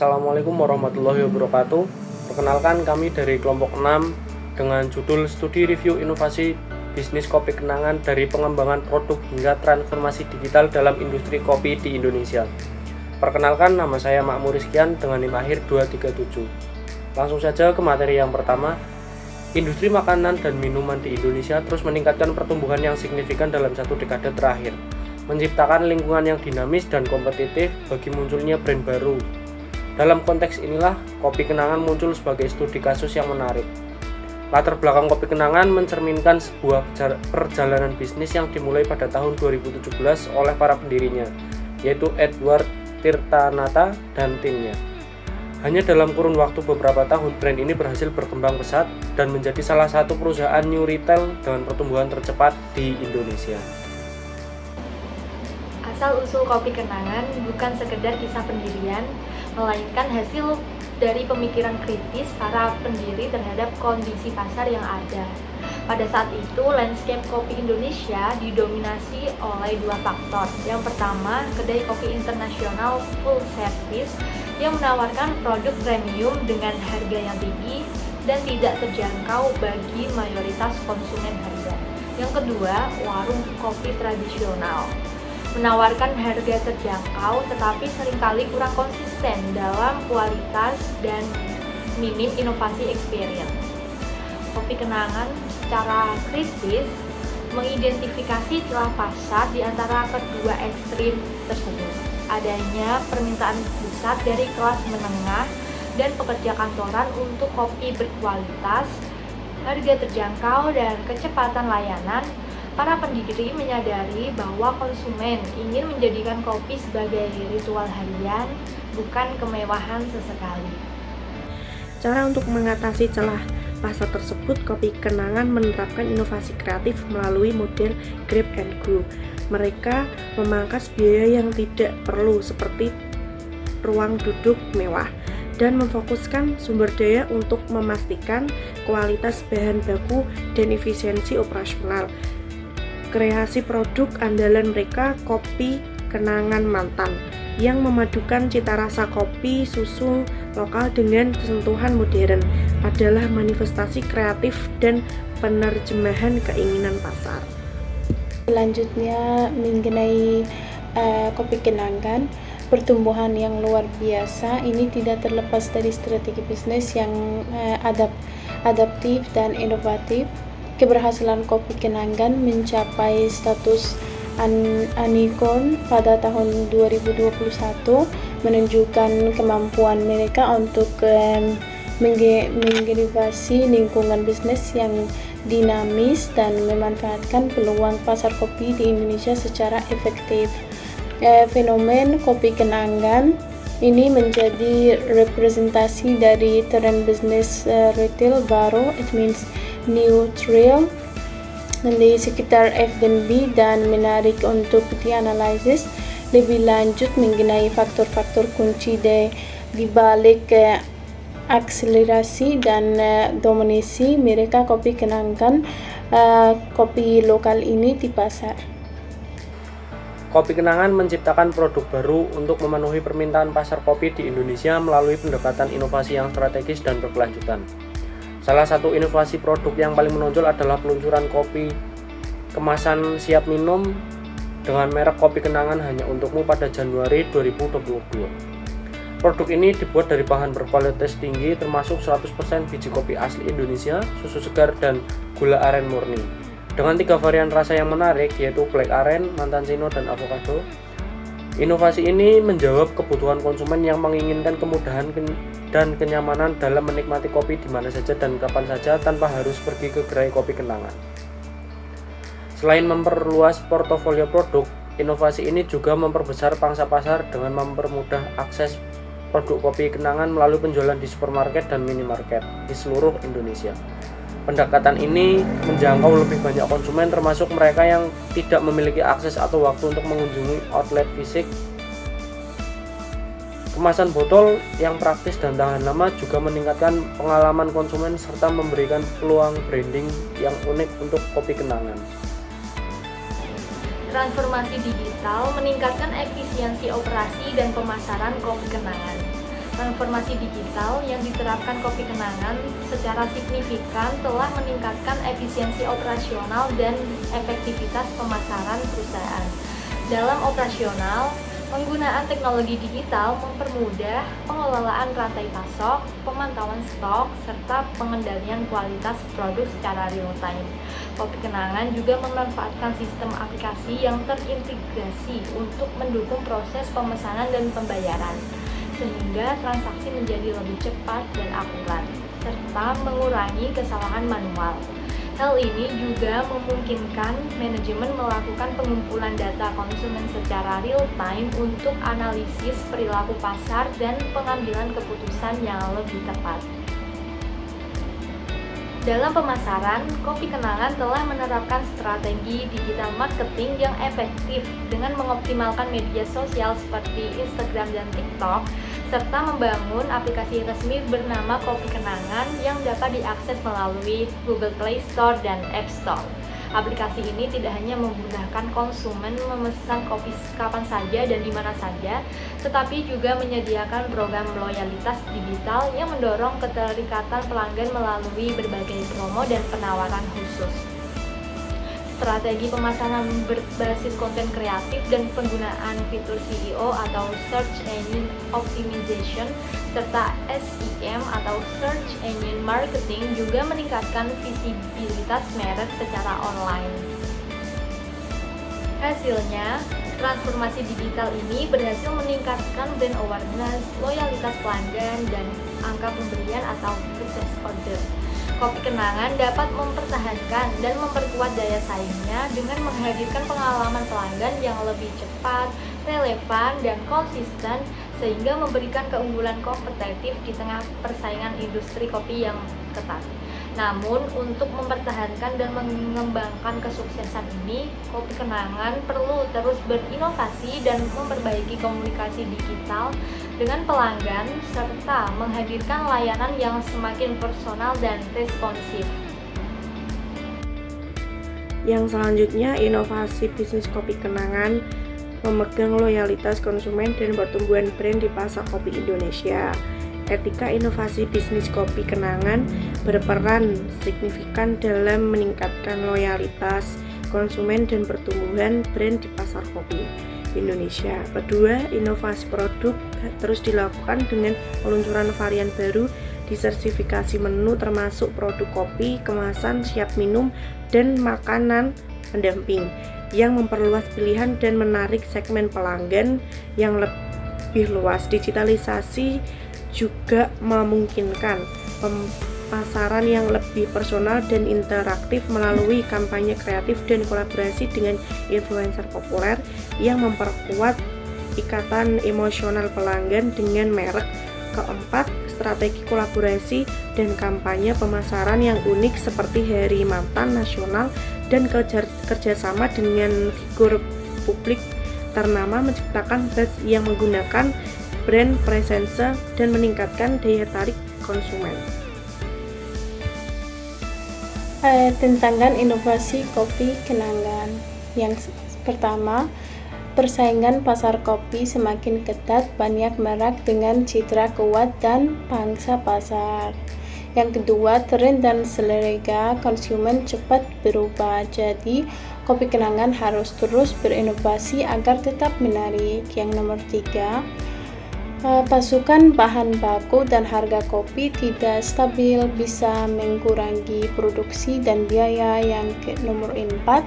Assalamualaikum warahmatullahi wabarakatuh. Perkenalkan, kami dari kelompok 6 dengan judul Studi Review Inovasi Bisnis Kopi Kenangan dari Pengembangan Produk hingga Transformasi Digital dalam Industri Kopi di Indonesia. Perkenalkan, nama saya Makmur Rizkian dengan NIM akhir 237. Langsung saja ke materi yang pertama. Industri makanan dan minuman di Indonesia terus meningkatkan pertumbuhan yang signifikan dalam satu dekade terakhir, menciptakan lingkungan yang dinamis dan kompetitif bagi munculnya brand baru. Dalam konteks inilah, Kopi Kenangan muncul sebagai studi kasus yang menarik. Latar belakang Kopi Kenangan mencerminkan sebuah perjalanan bisnis yang dimulai pada tahun 2017 oleh para pendirinya, yaitu Edward Tirtanata dan timnya. Hanya dalam kurun waktu beberapa tahun, brand ini berhasil berkembang pesat dan menjadi salah satu perusahaan new retail dengan pertumbuhan tercepat di Indonesia. Asal-usul Kopi Kenangan bukan sekedar kisah pendirian, melainkan hasil dari pemikiran kritis para pendiri terhadap kondisi pasar yang ada. Pada saat itu, landscape kopi Indonesia didominasi oleh dua faktor. Yang pertama, kedai kopi internasional full service yang menawarkan produk premium dengan harga yang tinggi dan tidak terjangkau bagi mayoritas konsumen harian. Yang kedua, warung kopi tradisional menawarkan harga terjangkau tetapi seringkali kurang konsisten dalam kualitas dan minim inovasi experience. Kopi Kenangan secara kritis mengidentifikasi celah pasar di antara kedua ekstrim tersebut. Adanya permintaan besar dari kelas menengah dan pekerja kantoran untuk kopi berkualitas, harga terjangkau, dan kecepatan layanan. Para pendiri menyadari bahwa konsumen ingin menjadikan kopi sebagai ritual harian, bukan kemewahan sesekali. Cara untuk mengatasi celah pasar tersebut, Kopi Kenangan menerapkan inovasi kreatif melalui model grab and go. Mereka memangkas biaya yang tidak perlu seperti ruang duduk mewah dan memfokuskan sumber daya untuk memastikan kualitas bahan baku dan efisiensi operasional. Kreasi produk andalan mereka, Kopi Kenangan Mantan, yang memadukan cita rasa kopi susu lokal dengan sentuhan modern, adalah manifestasi kreatif dan penerjemahan keinginan pasar. Selanjutnya mengenai Kopi Kenangan, pertumbuhan yang luar biasa ini tidak terlepas dari strategi bisnis yang adaptif dan inovatif. Keberhasilan Kopi Kenangan mencapai status unicorn pada tahun 2021 menunjukkan kemampuan mereka untuk menginovasi lingkungan bisnis yang dinamis dan memanfaatkan peluang pasar kopi di Indonesia secara efektif. Fenomen Kopi Kenangan ini menjadi representasi dari tren bisnis retail baru, it means new trail di sekitar F&B dan menarik untuk dianalisis lebih lanjut mengenai faktor-faktor kunci di balik akselerasi dan dominasi mereka Kopi Kenangan kopi lokal ini di pasar. Kopi Kenangan menciptakan produk baru untuk memenuhi permintaan pasar kopi di Indonesia melalui pendekatan inovasi yang strategis dan berkelanjutan. Salah satu inovasi produk yang paling menonjol adalah peluncuran kopi kemasan siap minum dengan merek Kopi Kenangan hanya untukmu pada Januari 2022. Produk ini dibuat dari bahan berkualitas tinggi termasuk 100% biji kopi asli Indonesia, susu segar, dan gula aren murni. Dengan 3 varian rasa yang menarik, yaitu black aren, mantansino, dan avocado. Inovasi ini menjawab kebutuhan konsumen yang menginginkan kemudahan dan kenyamanan dalam menikmati kopi di mana saja dan kapan saja tanpa harus pergi ke gerai Kopi Kenangan. Selain memperluas portofolio produk, inovasi ini juga memperbesar pangsa pasar dengan mempermudah akses produk Kopi Kenangan melalui penjualan di supermarket dan minimarket di seluruh Indonesia. Pendekatan ini menjangkau lebih banyak konsumen termasuk mereka yang tidak memiliki akses atau waktu untuk mengunjungi outlet fisik. Kemasan botol yang praktis dan tahan lama juga meningkatkan pengalaman konsumen serta memberikan peluang branding yang unik untuk Kopi Kenangan. Transformasi digital meningkatkan efisiensi operasi dan pemasaran Kopi Kenangan. Transformasi digital yang diterapkan Kopi Kenangan secara signifikan telah meningkatkan efisiensi operasional dan efektivitas pemasaran perusahaan. Dalam operasional, penggunaan teknologi digital mempermudah pengelolaan rantai pasok, pemantauan stok, serta pengendalian kualitas produk secara real time. Kopi Kenangan juga memanfaatkan sistem aplikasi yang terintegrasi untuk mendukung proses pemesanan dan pembayaran, sehingga transaksi menjadi lebih cepat dan akurat, serta mengurangi kesalahan manual. Hal ini juga memungkinkan manajemen melakukan pengumpulan data konsumen secara real time untuk analisis perilaku pasar dan pengambilan keputusan yang lebih tepat. Dalam pemasaran, Kopi Kenangan telah menerapkan strategi digital marketing yang efektif dengan mengoptimalkan media sosial seperti Instagram dan TikTok, serta membangun aplikasi resmi bernama Kopi Kenangan yang dapat diakses melalui Google Play Store dan App Store. Aplikasi ini tidak hanya memudahkan konsumen memesan kopi kapan saja dan di mana saja, tetapi juga menyediakan program loyalitas digital yang mendorong keterikatan pelanggan melalui berbagai promo dan penawaran khusus. Strategi pemasaran berbasis konten kreatif dan penggunaan fitur SEO atau Search Engine Optimization serta SEM atau Search Engine Marketing juga meningkatkan visibilitas merek secara online. Hasilnya, transformasi digital ini berhasil meningkatkan brand awareness, loyalitas pelanggan, dan angka pembelian atau purchase order. Kopi Kenangan dapat mempertahankan dan memperkuat daya saingnya dengan menghadirkan pengalaman pelanggan yang lebih cepat, relevan, dan konsisten, sehingga memberikan keunggulan kompetitif di tengah persaingan industri kopi yang ketat. Namun, untuk mempertahankan dan mengembangkan kesuksesan ini, Kopi Kenangan perlu terus berinovasi dan memperbaiki komunikasi digital dengan pelanggan, serta menghadirkan layanan yang semakin personal dan responsif. Yang selanjutnya, inovasi bisnis Kopi Kenangan memegang loyalitas konsumen dan pertumbuhan brand di pasar kopi Indonesia. Etika inovasi bisnis Kopi Kenangan berperan signifikan dalam meningkatkan loyalitas konsumen dan pertumbuhan brand di pasar kopi Indonesia. Kedua, inovasi produk terus dilakukan dengan peluncuran varian baru, diversifikasi menu termasuk produk kopi, kemasan, siap minum, dan makanan pendamping yang memperluas pilihan dan menarik segmen pelanggan yang lebih luas. Digitalisasi juga memungkinkan pemasaran yang lebih personal dan interaktif melalui kampanye kreatif dan kolaborasi dengan influencer populer yang memperkuat ikatan emosional pelanggan dengan merek. Keempat, strategi kolaborasi dan kampanye pemasaran yang unik seperti Hari Mantan Nasional dan kerjasama dengan figur publik ternama menciptakan buzz yang menggunakan brand presence dan meningkatkan daya tarik konsumen. Tantangan inovasi Kopi Kenangan. Yang pertama, persaingan pasar kopi semakin ketat, banyak merek dengan citra kuat dan pangsa pasar. Yang kedua, tren dan selera konsumen cepat berubah, jadi Kopi Kenangan harus terus berinovasi agar tetap menarik. Yang nomor tiga, pasokan bahan baku dan harga kopi tidak stabil, bisa mengurangi produksi dan biaya. Yang nomor 4,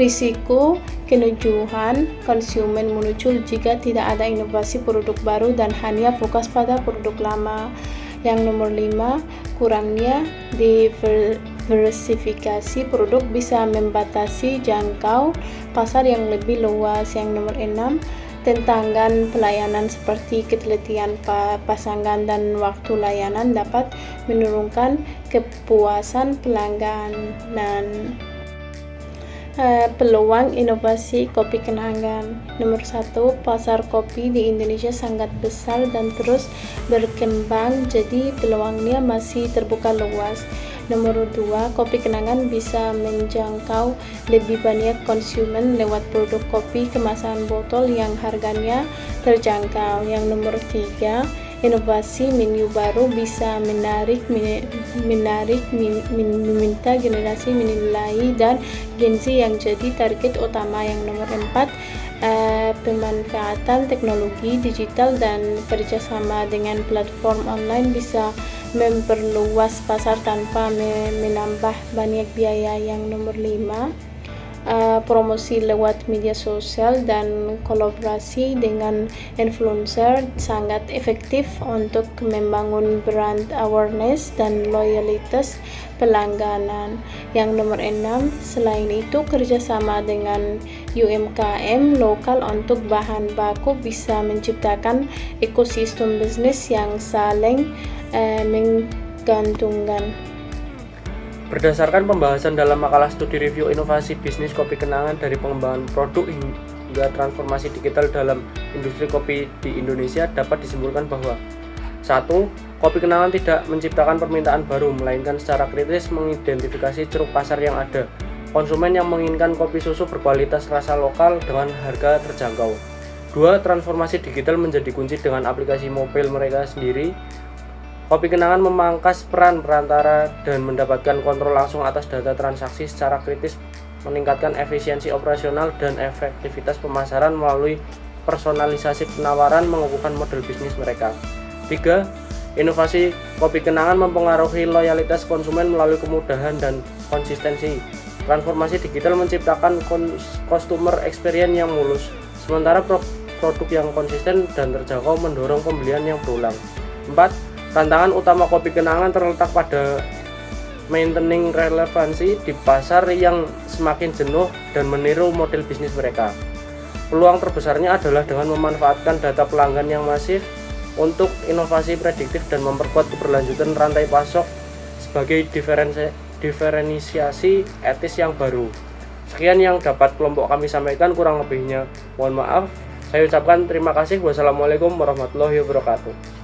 risiko kejenuhan konsumen muncul jika tidak ada inovasi produk baru dan hanya fokus pada produk lama. Yang nomor 5, kurangnya diversifikasi produk bisa membatasi jangkau pasar yang lebih luas. Yang nomor 6, tantangan pelayanan seperti ketelitian pasangan dan waktu layanan dapat menurunkan kepuasan pelanggan. Dan peluang inovasi Kopi Kenangan. Nomor 1, pasar kopi di Indonesia sangat besar dan terus berkembang, jadi peluangnya masih terbuka luas. Nomor 2, kopi kenangan bisa menjangkau lebih banyak konsumen lewat produk kopi kemasan botol yang harganya terjangkau. Yang nomor 3, inovasi menu baru bisa meminta generasi milenial dan Gen Z yang jadi target utama. Yang nomor 4, pemanfaatan teknologi digital dan kerjasama dengan platform online bisa memperluas pasar tanpa menambah banyak biaya. Yang nomor 5, promosi lewat media sosial dan kolaborasi dengan influencer sangat efektif untuk membangun brand awareness dan loyalitas pelanggan. Yang nomor 6, selain itu kerjasama dengan UMKM lokal untuk bahan baku bisa menciptakan ekosistem bisnis yang saling menggantungkan. Berdasarkan pembahasan dalam makalah studi review inovasi bisnis kopi kenangan dari pengembangan produk hingga transformasi digital dalam industri kopi di Indonesia, dapat disimpulkan bahwa 1. Kopi kenangan tidak menciptakan permintaan baru, melainkan secara kritis mengidentifikasi ceruk pasar yang ada. Konsumen yang menginginkan kopi susu berkualitas rasa lokal dengan harga terjangkau. 2. Transformasi digital menjadi kunci dengan aplikasi mobile mereka sendiri. Kopi kenangan memangkas peran perantara dan mendapatkan kontrol langsung atas data transaksi secara kritis, meningkatkan efisiensi operasional dan efektivitas pemasaran melalui personalisasi penawaran, mengukuhkan model bisnis mereka. 3. Inovasi kopi kenangan mempengaruhi loyalitas konsumen melalui kemudahan dan konsistensi. Transformasi digital menciptakan customer experience yang mulus, sementara produk yang konsisten dan terjangkau mendorong pembelian yang berulang. 4. Tantangan utama kopi kenangan terletak pada maintaining relevansi di pasar yang semakin jenuh dan meniru model bisnis mereka. Peluang terbesarnya adalah dengan memanfaatkan data pelanggan yang masif untuk inovasi prediktif dan memperkuat keberlanjutan rantai pasok sebagai diferensiasi etis yang baru. Sekian yang dapat kelompok kami sampaikan, kurang lebihnya mohon maaf. Saya ucapkan terima kasih. Wassalamualaikum warahmatullahi wabarakatuh.